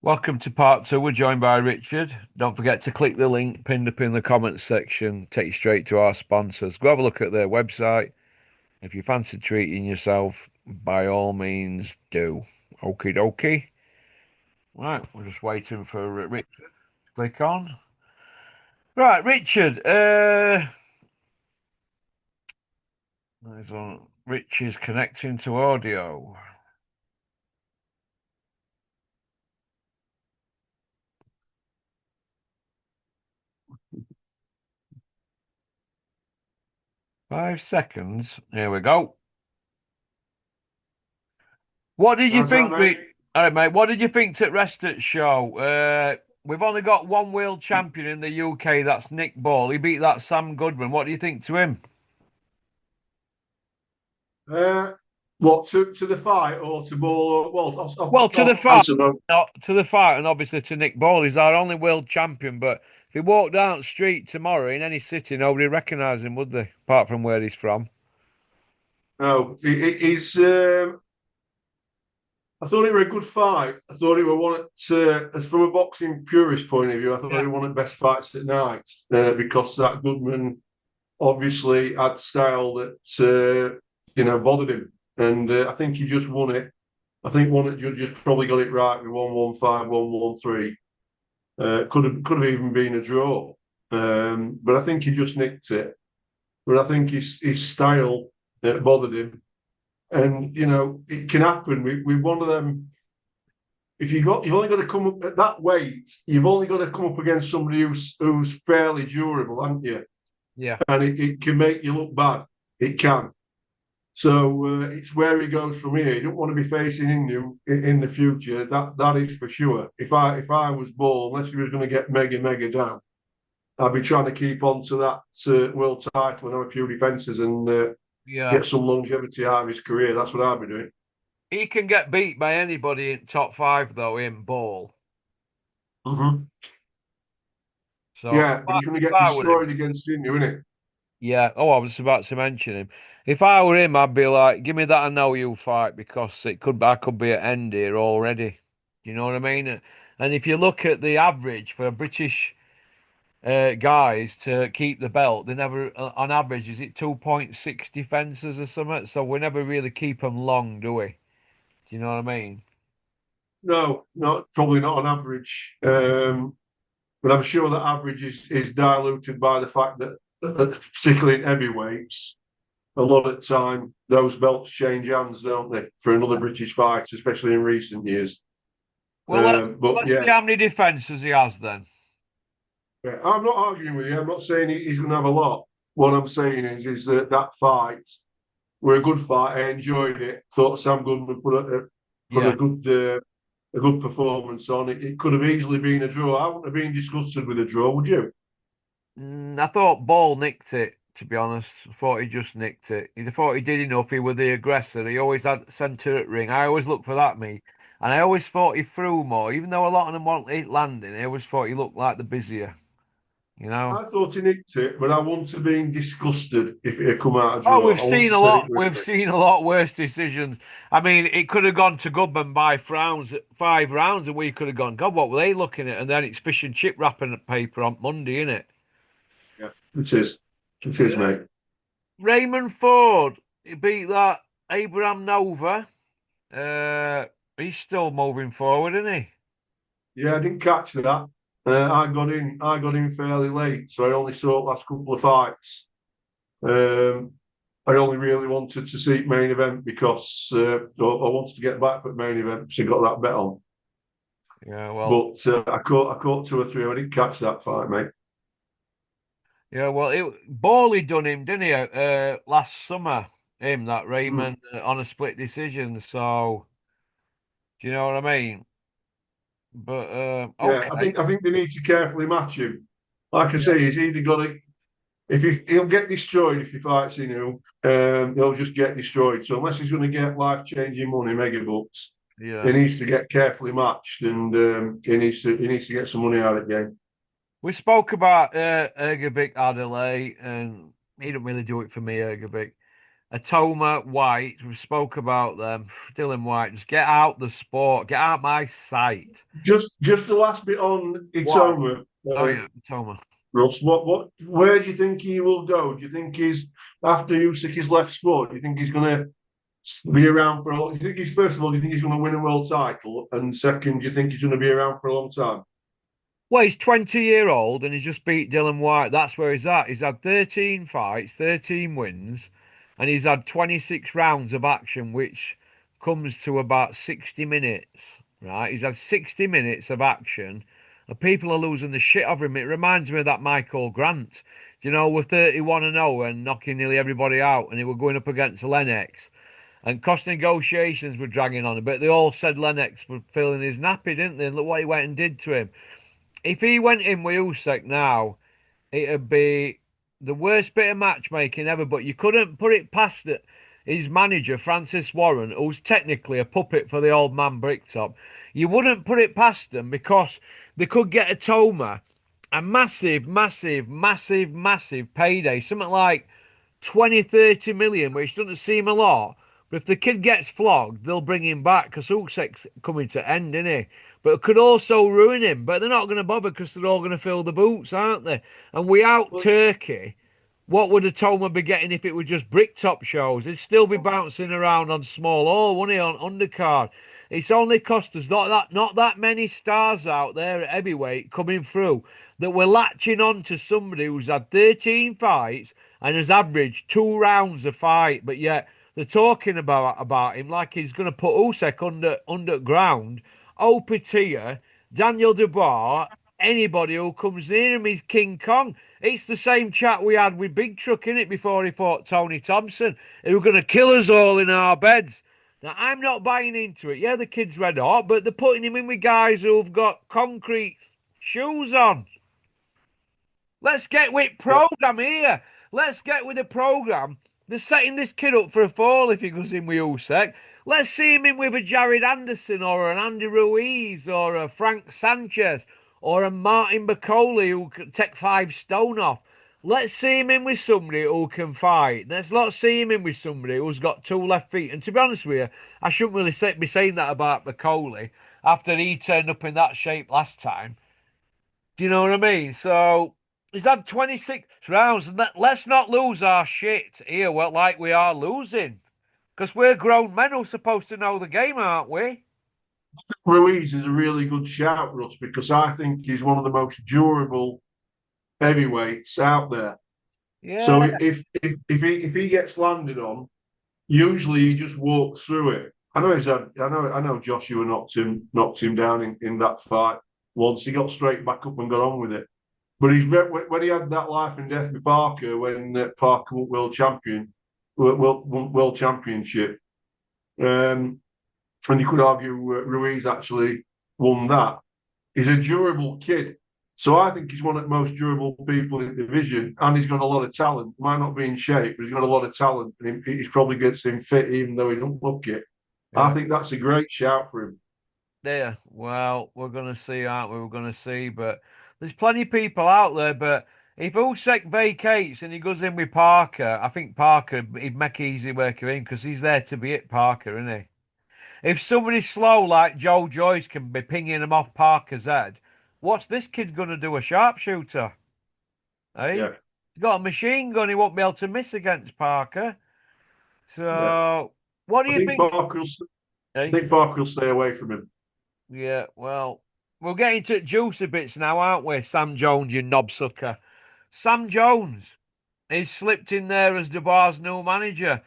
Welcome to part two. We're joined by Richard. Don't forget to click the link pinned up in the comments section. Take you straight to our sponsors. Go have a look at their website. If you fancy treating yourself, by all means do. Okie dokie. Right, we're just waiting for Richard to click on. Right, Richard. Rich is connecting to audio. 5 seconds. Here we go. What did you How's that, think, mate? Rick? All right, mate. What did you think to rest at show? We've only got one world champion in the UK. That's Nick Ball. He beat that Sam Goodman. What do you think to him? Uh, what to the fight or to more? Well, Well, to the I'll fight, answer both. not to the fight, and obviously to Nick Ball. He's our only world champion. But if he walked down the street tomorrow in any city, nobody recognise him, would they? Apart from where he's from. No, he's. I thought it was a good fight. I thought it was as from a boxing purist point of view, I thought Yeah. it was one of the best fights at night because that Goodman obviously had style that bothered him, and I think he just won it. I think one of the judges probably got it right with 115, 113. Could have even been a draw, but I think he just nicked it. But I think his style bothered him, and it can happen with one of them. If you've only got to come up at that weight, you've only got to come up against somebody who's fairly durable, haven't you? Yeah. And it can make you look bad. It can. So it's where he goes from here. You don't want to be facing India in the future. That is for sure. If I was Ball, unless he was going to get mega down, I'd be trying to keep on to that world title and have a few defences and Yeah. get some longevity out of his career. That's what I'd be doing. He can get beat by anybody in top five, though, in Ball. Mm-hmm. So Yeah, but he's going if to get I were him, destroyed against India, isn't it? yeah. Oh, I was about to mention him. If I were him, I'd be like, give me that I know you fight because I could be at end here already. You know what I mean? And if you look at the average for British guys to keep the belt, they never, on average, is it 2.6 defenses or something? So we never really keep them long, do we? Do you know what I mean? No, not probably not on average. But I'm sure that average is diluted by the fact that, particularly in heavyweights, a lot of time those belts change hands, don't they, for another British fight, especially in recent years. Well, But let's see yeah, how many defenses he has then. yeah, I'm not arguing with you. I'm not saying he's going to have a lot. What I'm saying is that that fight were a good fight. I enjoyed it. Thought Sam Goodman put Yeah. a good performance on it. It could have easily been a draw. I wouldn't have been disgusted with a draw, would you? I thought Ball nicked it, to be honest. I thought he just nicked it. I thought he did enough. He was the aggressor. He always had centre at ring. I always look for that, me. And I always thought he threw more, even though a lot of them weren't landing. I always thought he looked like the busier, you know? I thought he nicked it, but I wouldn't have been disgusted if it had come out a Oh, draw. we've I wouldn't seen have a said it lot. was We've seen a lot worse decisions. I mean, it could have gone to Goodman by rounds, 5 rounds, and we could have gone, God, what were they looking at? And then it's fish and chip wrapping paper on Monday, isn't it? yeah, it is. It is, Yeah. mate. Raymond Ford, he beat that Abraham Nova. Uh, he's still moving forward, isn't he? Yeah, I didn't catch that. I got in fairly late, so I only saw the last couple of fights. Um, I only really wanted to see main event because I wanted to get back for the main event because I got that bet on. Yeah, well, But I caught two or three. I didn't catch that fight, mate. yeah, well, Bawley done him, didn't he? Last summer, him that Mm. Raymond on a split decision. So, do you know what I mean? But Yeah, I okay, think they need to carefully match him. Like I yeah, say, he's either got to he'll get destroyed if he fights he'll just get destroyed. So unless he's going to get life changing money, mega bucks, he yeah. needs to get carefully matched and he needs to get some money out of the game. We spoke about Ergovic Adelaide, and he didn't really do it for me, Ergovic. Atoma, White, we spoke about them. Dylan White, just get out the sport, get out my sight. Just the last bit on White. Itoma, Oh yeah, Atoma. Russ. Where do you think he will go? Do you think he's after Usyk has left sport? Do you think he's going to be around for? Do you think he's first of all? Do you think he's going to win a world title? And second, do you think he's going to be around for a long time? Well, he's 20-year-old and he's just beat Dylan White. That's where he's at. He's had 13 fights, 13 wins, and he's had 26 rounds of action, which comes to about 60 minutes, right? He's had 60 minutes of action, and people are losing the shit over him. It reminds me of that Michael Grant. You know, we're 31 and 0 and knocking nearly everybody out, and he were going up against Lennox. And cost negotiations were dragging on a bit. They all said Lennox was filling his nappy, didn't they? And look what he went and did to him. If he went in with Usyk now, it'd be the worst bit of matchmaking ever. But you couldn't put it past it. His manager, Francis Warren, who's technically a puppet for the old man Bricktop, you wouldn't put it past them because they could get a Toma, a massive, massive, massive, massive payday, something like 20, 30 million, which doesn't seem a lot. But if the kid gets flogged, they'll bring him back because Usyk's coming to end, isn't he? But it could also ruin him. But they're not going to bother because they're all going to fill the boots, aren't they? And we out Well, Turkey. What would a Toma be getting if it were just bricktop shows? He'd still be bouncing around on small hall, wouldn't he, on undercard? It's only cost us not that many stars out there at heavyweight coming through that we're latching on to somebody who's had 13 fights and has averaged 2 rounds a fight, but yet they're talking about him like he's going to put Usyk underground. Opitia, Daniel Dubois, anybody who comes near him is King Kong. It's the same chat we had with Big Truck in it before he fought Tony Thompson. He was going to kill us all in our beds. Now I'm not buying into it. Yeah, the kid's red hot, but they're putting him in with guys who've got concrete shoes on. Let's get with yeah. program here. Let's get with the program. They're setting this kid up for a fall if he goes in with Usyk. Let's see him in with a Jared Anderson or an Andy Ruiz or a Frank Sanchez or a Martin Bacoli who can take 5 stone off. Let's see him in with somebody who can fight. Let's not see him in with somebody who's got 2 left feet. And to be honest with you, I shouldn't really be saying that about Bacoli after he turned up in that shape last time. Do you know what I mean? So he's had 26 rounds. And let's not lose our shit here like we are losing. Because we're grown men who are supposed to know the game, aren't we? Ruiz is a really good shout, Russ, because I think he's one of the most durable heavyweights out there. Yeah, So if he gets landed on, usually he just walks through it. I know Joshua knocked him down in that fight once. He got straight back up and got on with it. But when he had that life and death with Parker when Parker won world championship, um, and you could argue Ruiz actually won that. He's a durable kid. So I think he's one of the most durable people in the division, and he's got a lot of talent. Might not be in shape, but he's got a lot of talent, and he's probably gets him fit, even though he don't look it. I yeah. think that's a great shout for him. There. Well, we're going to see, aren't we? We're going to see. But there's plenty of people out there. But if Usyk vacates and he goes in with Parker, I think Parker, he'd make easy work of him because he's there to be it, Parker, isn't he? If somebody slow like Joe Joyce can be pinging him off Parker's head, what's this kid going to do? A sharpshooter? Eh? Yeah, He's got a machine gun. He won't be able to miss against Parker. yeah. So, what do I you think think? Parker will. I Eh? think Parker will stay away from him. Yeah, well, we're getting to juicy bits now, aren't we? Sam Jones, you knobsucker. Sam Jones is slipped in there as Dubois' new manager.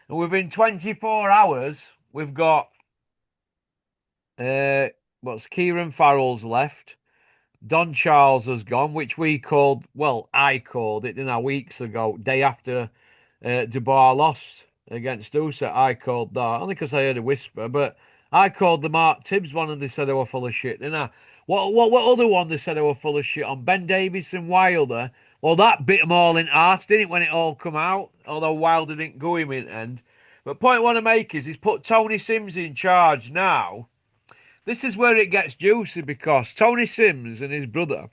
And within 24 hours, we've got uh what's Kieran Farrell's left. Don Charles has gone, which we called, well, I called it, didn't I, weeks ago, day after Dubois lost against Usyk. I called that, only because I heard a whisper, but I called the Mark Tibbs one and they said they were full of shit, didn't I? What other one they said they were full of shit on? Ben Davis and Wilder. Well, that bit them all in arse, didn't it, when it all come out? Although Wilder didn't go him in the end. But point I want to make is he's put Tony Sims in charge now. This is where it gets juicy because Tony Sims and his brother,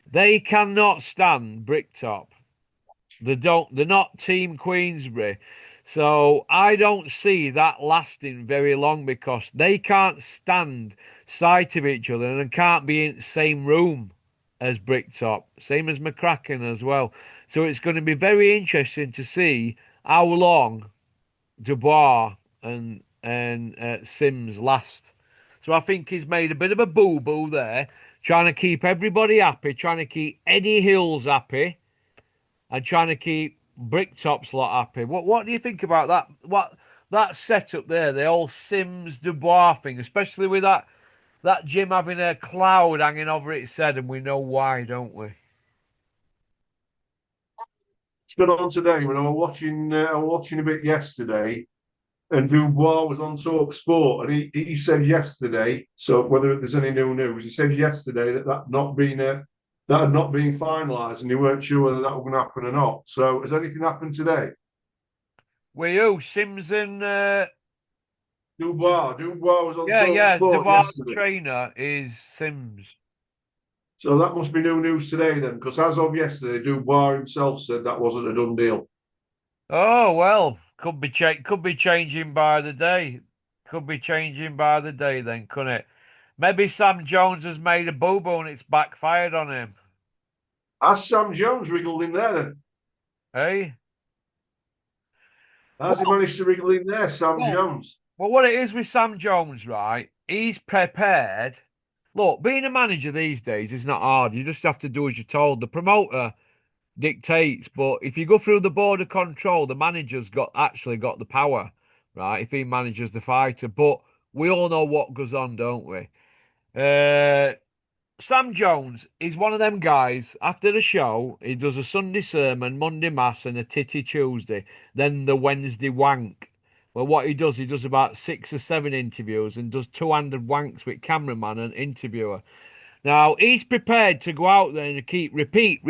they cannot stand Bricktop. They don't. They're not Team Queensbury, so I don't see that lasting very long because they can't stand sight of each other and can't be in the same room as Bricktop, same as McCracken as well. So it's going to be very interesting to see how long Dubois and Sims last. So I think he's made a bit of a boo boo there, trying to keep everybody happy, trying to keep Eddie Hills happy and trying to keep Bricktop's lot happy. What do you think about that? What that setup there, the whole Sims Dubois thing, especially with that Jim having a cloud hanging over its head, and we know why, don't we? It's been on today when I was watching a bit yesterday, and Dubois was on Talk Sport, and he said yesterday. So whether there's any new news, he said yesterday that had not been finalised, and he weren't sure whether that was going to happen or not. So has anything happened today? With who? Sims and Dubois was on yeah, Talk yeah. Sport Dubois' yesterday. trainer is Sims. So that must be new news today then, because as of yesterday, Dubois himself said that wasn't a done deal. Oh well, could be changing by the day. Could be changing by the day then, couldn't it? Maybe Sam Jones has made a boo boo and it's backfired on him. Has Sam Jones wriggled in there then? Hey? Has he Well, managed to wriggle in there, Sam well, Jones? well, what it is with Sam Jones, right? He's prepared. Look, being a manager these days is not hard. You just have to do as you're told. The promoter dictates, but if you go through the board of control, the manager's got actually got the power, right? If he manages the fighter, but we all know what goes on, don't we? Uh, Sam Jones is one of them guys. After the show, he does a Sunday sermon, Monday mass, and a titty Tuesday, then the Wednesday wank. Well, what he does about 6 or 7 interviews and does two-handed wanks with cameraman and interviewer. Now he's prepared to go out there and keep repeat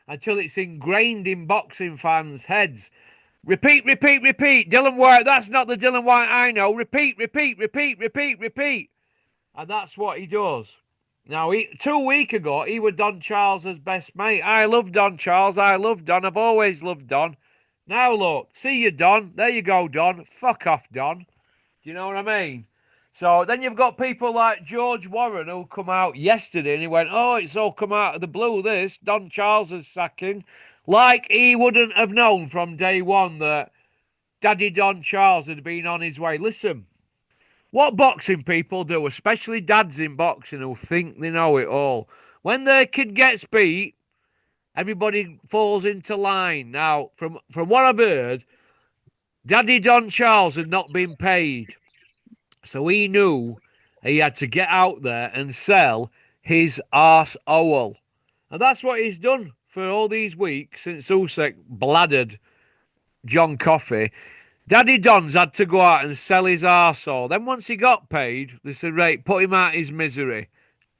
until it's ingrained in boxing fans' heads. Repeat. Dylan White, that's not the Dylan White I know. Repeat. And that's what he does. Now, 2 weeks ago, he was Don Charles's best mate. I love Don Charles. I love Don. I've always loved Don. Now, look, see you, Don. There you go, Don. Fuck off, Don. Do you know what I mean? So then you've got people like George Warren who come out yesterday and he went, oh, it's all come out of the blue, this. Don Charles is sacking. Like he wouldn't have known from day one that Daddy Don Charles had been on his way. Listen, what boxing people do, especially dads in boxing who think they know it all, when their kid gets beat, everybody falls into line. Now, from what I've heard, Daddy Don Charles had not been paid. So he knew he had to get out there and sell his arse owl. And that's what he's done for all these weeks since Usyk bladdered John Coffey. Daddy Don's had to go out and sell his arsehole. Then once he got paid, they said, right, put him out his misery.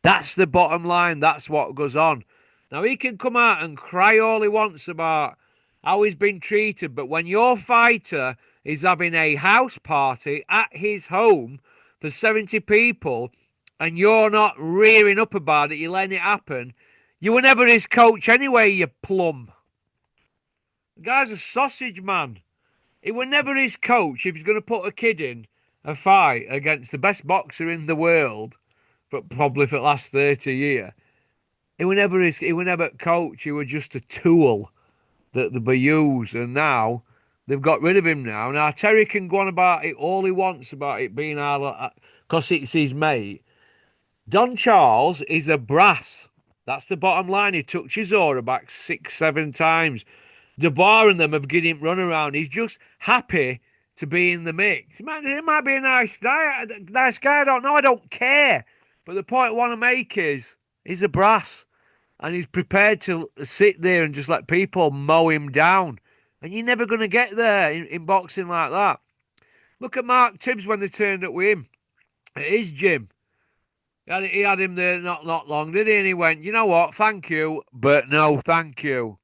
That's the bottom line. That's what goes on. Now, he can come out and cry all he wants about how he's been treated, but when your fighter is having a house party at his home for 70 people and you're not rearing up about it, you're letting it happen, you were never his coach anyway, you plum. The guy's a sausage man. He were never his coach if he's going to put a kid in a fight against the best boxer in the world, but probably for the last 30 years. He were never coach. He was just a tool that they used, and now they've got rid of him. Now Terry can go on about it all he wants about it being our because it's his mate. Don Charles is a brass. That's the bottom line. He took Chisora back 6, 7 times. Dubois and them have given him run around. He's just happy to be in the mix. He might be a nice guy. Nice guy. I don't know. I don't care. But the point I want to make is he's a brass and he's prepared to sit there and just let people mow him down. And you're never going to get there in boxing like that. Look at Mark Tibbs when they turned up with him at his gym. He had him there not long, did he? And he went, you know what? Thank you, but no, thank you.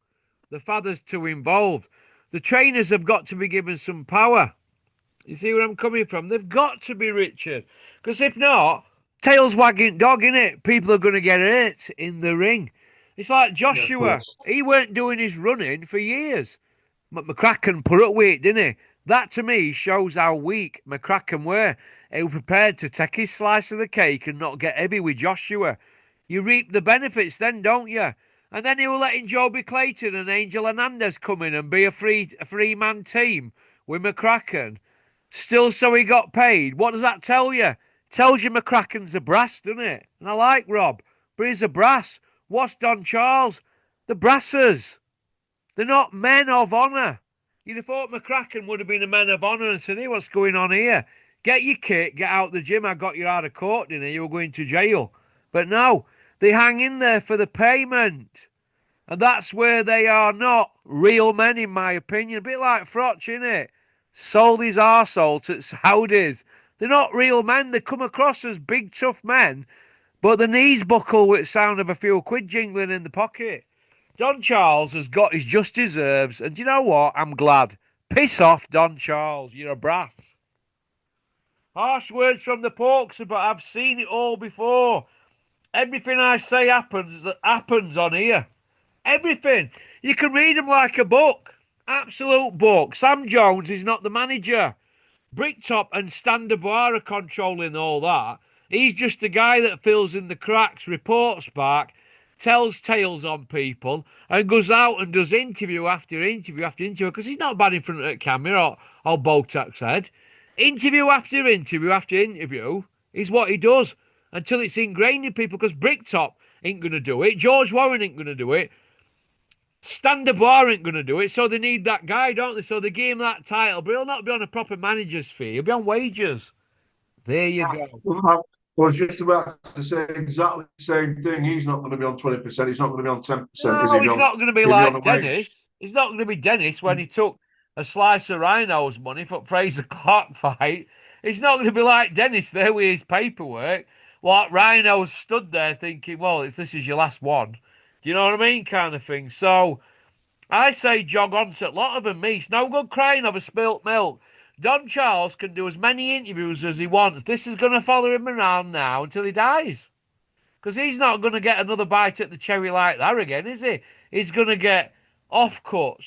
The father's too involved. The trainers have got to be given some power. You see where I'm coming from? They've got to be, Richard. Because if not, Tails wagging dog, innit? People are going to get hurt in the ring. It's like Yeah, of Joshua. course. He weren't doing his running for years. McCracken put up with it, didn't he? That to me shows how weak McCracken were. He was prepared to take his slice of the cake and not get heavy with Joshua. You reap the benefits then, don't you? And then he was letting Joby Clayton and Angel Hernandez come in and be a free man team with McCracken. Still, so he got paid. What does that tell you? Tells you McCracken's a brass, doesn't it? And I like Rob, but he's a brass. What's Don Charles? The brassers. They're not men of honour. You'd have thought McCracken would have been a man of honour and said, hey, what's going on here? Get your kit, get out the gym. I got you out of court, didn't I? You were going to jail. But no, they hang in there for the payment. And that's where they are not real men, in my opinion. A bit like Frotch, innit? Sold his arsehole to Saudis. They're not real men. They come across as big, tough men, but the knees buckle with the sound of a few quid jingling in the pocket. Don Charles has got his just deserves, and do you know what? I'm glad. Piss off, Don Charles. You're a brass. Harsh words from the Porks, but I've seen it all before. Everything I say happens on here. Everything. You can read them like a book. Absolute book. Sam Jones is not the manager. Bricktop and Stan Dubois are controlling all that. He's just the guy that fills in the cracks, reports back, tells tales on people, and goes out and does interview after interview after interview, because he's not bad in front of the camera or Botox head. Interview after interview after interview is what he does until it's ingrained in people, because Bricktop ain't going to do it. George Warren ain't going to do it. Stan Dubois ain't going to do it, so they need that guy, don't they? So they give him that title, but he'll not be on a proper manager's fee. He'll be on wages. There you go. I was just about to say exactly the same thing. He's not going to be on 20%. He's not going to be on 10%. Is he? No, he's not going to be He'll be on like a wage. Dennis. He's not going to be Dennis when he took a slice of Rhino's money for Fraser Clark fight. He's not going to be like Dennis there with his paperwork. Like Rhino stood there thinking, well, this is your last one. Do you know what I mean? Kind of thing. So I say jog on to a lot of them, me. It's no good crying over spilt milk. Don Charles can do as many interviews as he wants. This is going to follow him around now until he dies. Because he's not going to get another bite at the cherry like that again, is he? He's going to get offcuts,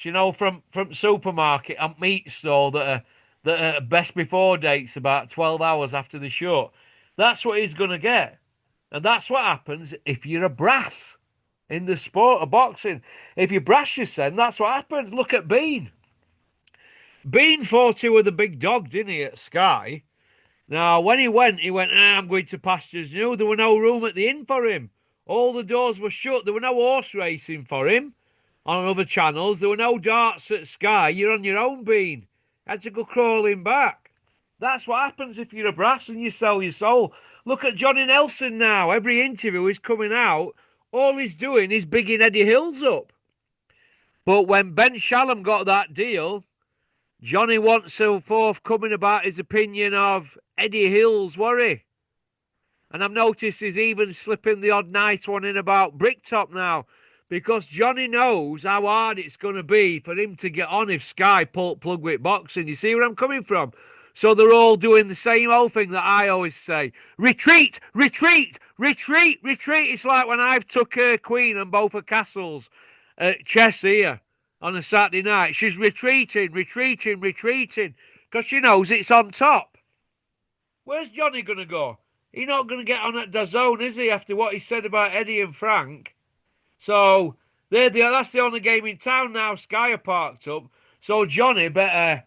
from supermarket and meat store that are best before dates about 12 hours after the shoot. That's what he's going to get. And that's what happens if you're a brass in the sport of boxing. If you brass yourself, that's what happens. Look at Bean. Bean fought two of the big dogs, didn't he, at Sky? Now, when he went, I'm going to pastures new. There were no room at the inn for him. All the doors were shut. There were no horse racing for him on other channels. There were no darts at Sky. You're on your own, Bean. Had to go crawling back. That's what happens if you're a brass and you sell your soul. Look at Johnny Nelson now. Every interview is coming out. All he's doing is bigging Eddie Hills up. But when Ben Shalom got that deal, Johnny wants so forthcoming about his opinion of Eddie Hills, worry. And I've noticed he's even slipping the odd nice one in about Bricktop now, because Johnny knows how hard it's going to be for him to get on if Sky pull plug with boxing. You see where I'm coming from? So they're all doing the same old thing that I always say. Retreat, retreat, retreat, retreat. It's like when I've took her Queen and both her castles at chess here on a Saturday night. She's retreating, retreating, retreating, because she knows it's on top. Where's Johnny going to go? He's not going to get on at DAZN, is he, after what he said about Eddie and Frank? So that's the only game in town now. Sky are parked up. So Johnny better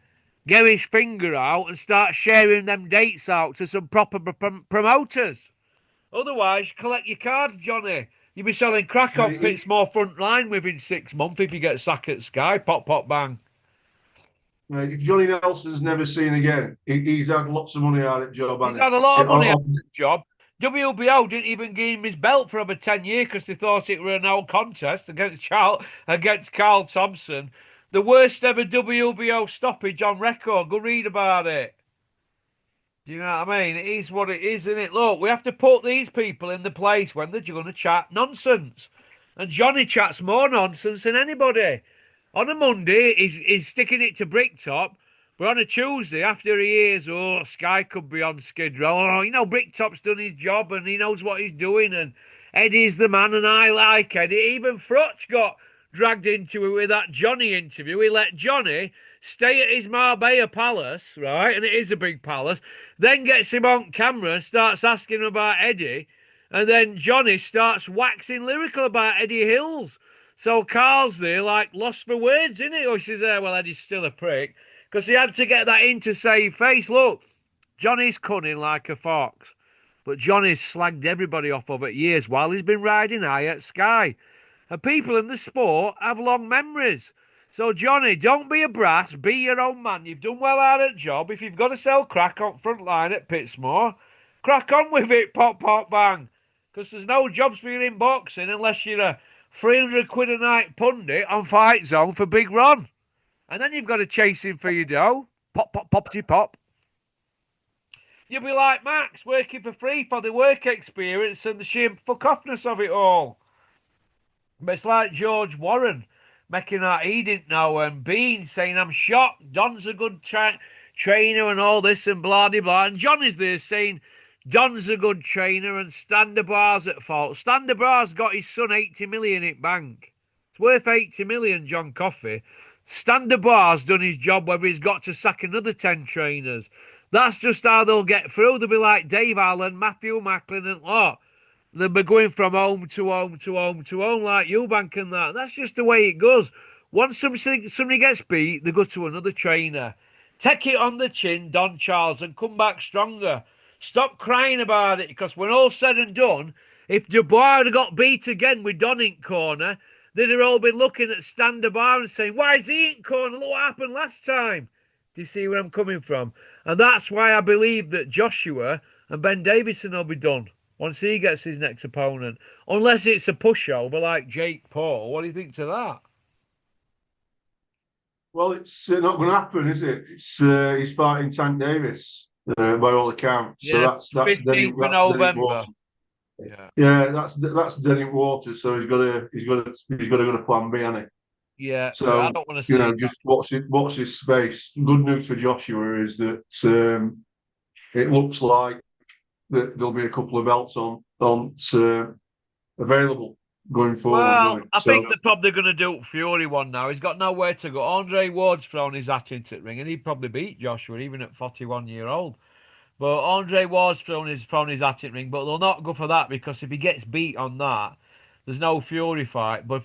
get his finger out and start sharing them dates out to some proper promoters. Otherwise, collect your cards, Johnny. You'll be selling crack on pits more front line within 6 months if you get sacked at Sky. Pop, pop, bang. If Johnny Nelson's never seen again, he's had lots of money out of the job. He's had a lot of money out of the job. WBO didn't even give him his belt for over 10 years because they thought it were a no contest against Carl Thompson. The worst ever WBO stoppage on record. Go read about it. You know what I mean? It is what it is, isn't it? Look, we have to put these people in the place when they're going to chat nonsense. And Johnny chats more nonsense than anybody. On a Monday, he's sticking it to Bricktop. But on a Tuesday, after he hears, oh, Sky could be on Skid Row, oh, Bricktop's done his job and he knows what he's doing, and Eddie's the man, and I like Eddie. Even Frutch got dragged into it with that Johnny interview. He let Johnny stay at his Marbella palace, right? And it is a big palace. Then gets him on camera and starts asking him about Eddie. And then Johnny starts waxing lyrical about Eddie Hills. So Carl's there, like, lost for words, innit? Or he says, well, Eddie's still a prick. Because he had to get that in to save face. Look, Johnny's cunning like a fox. But Johnny's slagged everybody off over years while he's been riding high at Sky. And people in the sport have long memories. So, Johnny, don't be a brass, be your own man. You've done well out at job. If you've got to sell crack on front line at Pitsmore, crack on with it, pop, pop, bang. Because there's no jobs for you in boxing unless you're a 300 quid a night pundit on Fight Zone for Big Ron. And then you've got to chase him for your dough. Pop, pop, poppity pop. You'll be like Max, working for free for the work experience and the sheer fuck offness of it all. But it's like George Warren making that he didn't know, and Bean saying, I'm shocked, Don's a good trainer and all this and blah, blah, blah. And John is there saying, Don's a good trainer and Stander Bar's at fault. Stander Bar's got his son 80 million in bank. It's worth 80 million, John Coffey. Stander Bar's done his job, whether he's got to sack another 10 trainers. That's just how they'll get through. They'll be like Dave Allen, Matthew Macklin and lot. They'll be going from home to home to home to home like Eubank and that. That's just the way it goes. Once somebody gets beat, they go to another trainer. Take it on the chin, Don Charles, and come back stronger. Stop crying about it, because when all's said and done, if Dubois had got beat again with Don in corner, they'd have all been looking at Stander Bar and saying, why is he in corner? Look what happened last time. Do you see where I'm coming from? And that's why I believe that Joshua and Ben Davison will be done once he gets his next opponent. Unless it's a pushover like Jake Paul. What do you think to that? Well, it's not going to happen, is it? It's he's fighting Tank Davis by all accounts. So Yeah, that's dead in, 15th of that's dead in November. water. Yeah. Yeah, that's dead in water. So he's got to go to Plan B, hasn't he? Yeah, but I So don't want to see that. just watch his space. Good news for Joshua is that it looks like that there'll be a couple of belts on available going forward, Well, won't it? I So think they're probably going to do Fury one now. He's got nowhere to go. Andre Ward's thrown his hat into the ring, and he'd probably beat Joshua even at 41-year-old. But Andre Ward's thrown his hat in the ring, but they'll not go for that, because if he gets beat on that, there's no Fury fight. But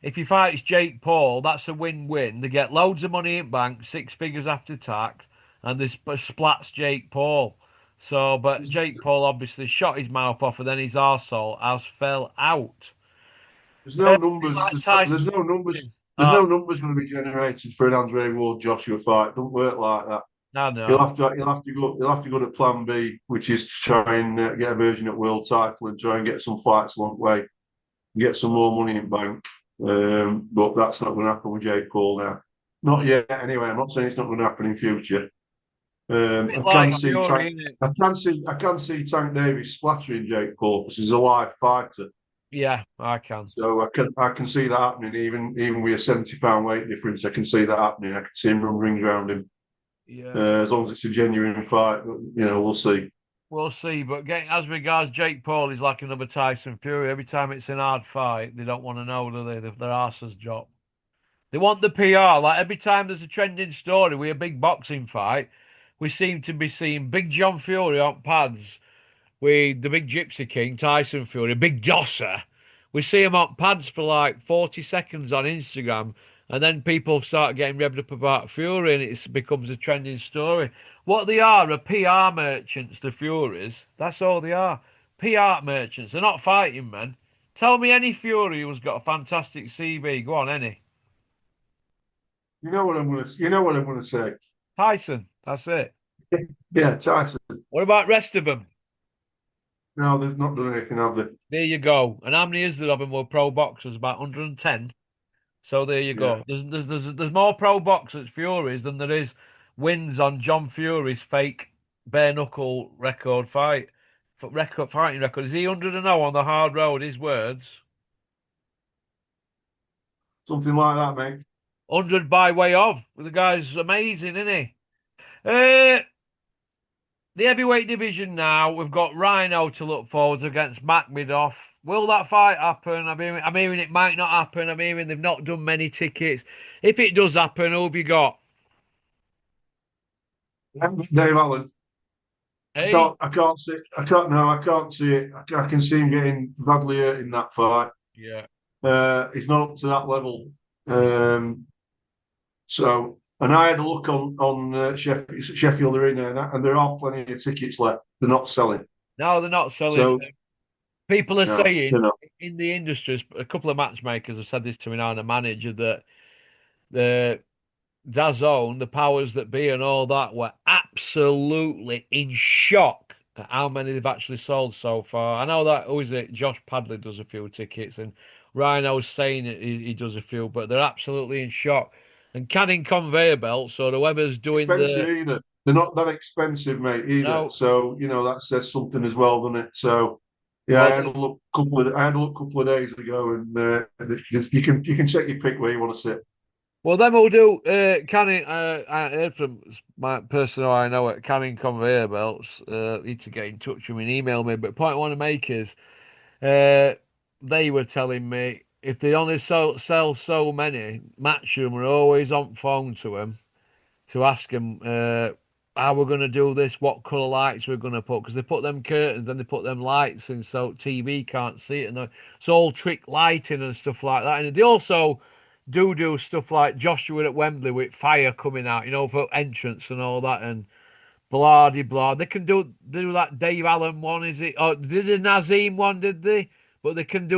if he fights Jake Paul, that's a win-win. They get loads of money in bank, 6 figures after tax, and this splats Jake Paul. So, but Jake Paul obviously shot his mouth off, and then his arsehole has fell out. there's no Like numbers. Tyson. There's no numbers. There's Uh, no numbers going to be generated for an Andre Ward Joshua fight. It don't work like that. I He'll know. have to. He'll have to go to Plan B, which is to try and get a version at world title and try and get some fights along the way, get some more money in bank. But that's not going to happen with Jake Paul now. Not yet. Anyway, I'm not saying it's not going to happen in future. Bit I can like see Fury, Tank. innit? I can see Tank Davis splattering Jake Paul because he's a live fighter. Yeah, I can. So I can see that happening. Even with a 70 pound weight difference, I can see that happening. I can see him run rings around him. Yeah. As long as it's a genuine fight, we'll see. We'll see, but as regards Jake Paul, he's like another Tyson Fury. Every time it's an hard fight, they don't want to know, do they? Their asses drop. They want the PR. Like every time there's a trending story with a big boxing fight, we seem to be seeing Big John Fury on pads with the big Gypsy King, Tyson Fury, Big Dosser. We see him on pads for like 40 seconds on Instagram, and then people start getting revved up about Fury, and it becomes a trending story. What they are PR merchants, the Furies. That's all they are. PR merchants. They're not fighting men. Tell me any Fury who's got a fantastic CV. Go on, any. You know what I'm gonna say. Tyson. That's it. Yeah, Tyson. What about rest of them? No, they've not done anything, have they? There you go. And how many is there of them were pro boxers? About 110. So there you Yeah. go. There's more pro boxers Furies than there is wins on John Fury's fake bare knuckle record fight. Record fighting record. Is he 100-0 on the hard road? His words. Something like that, mate. 100 by way of. The guy's amazing, isn't he? Uh, the heavyweight division now, we've got Rhino to look forward to against Makhmedov. Will that fight happen? I'm hearing it might not happen. I'm hearing they've not done many tickets. If it does happen, who have you got? Dave Allen. Hey? I can't see. I can't. No, I can't see it. I can see him getting badly hurt in that fight. Yeah. He's not up to that level. Um, so, and I had a look on Sheffield Arena, and there are plenty of tickets left. They're not selling. No, they're not selling. So, People are no, they're saying not. in the industries, a couple of matchmakers have said this to me now, and a manager that the DAZN, the powers that be, and all that were absolutely in shock at how many they've actually sold so far. I know that, who is it? Josh Padley does a few tickets, and Rhino's saying he does a few, but they're absolutely in shock. And Canning conveyor belts, so whoever's doing Expensive the either. They're not that expensive, mate, either. no, So that says something as well, doesn't it? So yeah, well, I had a look a couple of days ago, and you can take your pick where you want to sit. well, them will do. Canning, I heard from my person who I know at Canning conveyor belts. Need to get in touch with me and email me. But point I want to make is. Uh, they were telling me if they only sell so many, Matchroom were always on phone to them to ask them how we're going to do this, what colour lights we're going to put, because they put them curtains and they put them lights in so TV can't see it, and it's all trick lighting and stuff like that. And they also do stuff like Joshua at Wembley with fire coming out, for entrance and all that, and blah de blah. They can do that Dave Allen one, is it? Oh, did the Nazim one? Did they? But they can do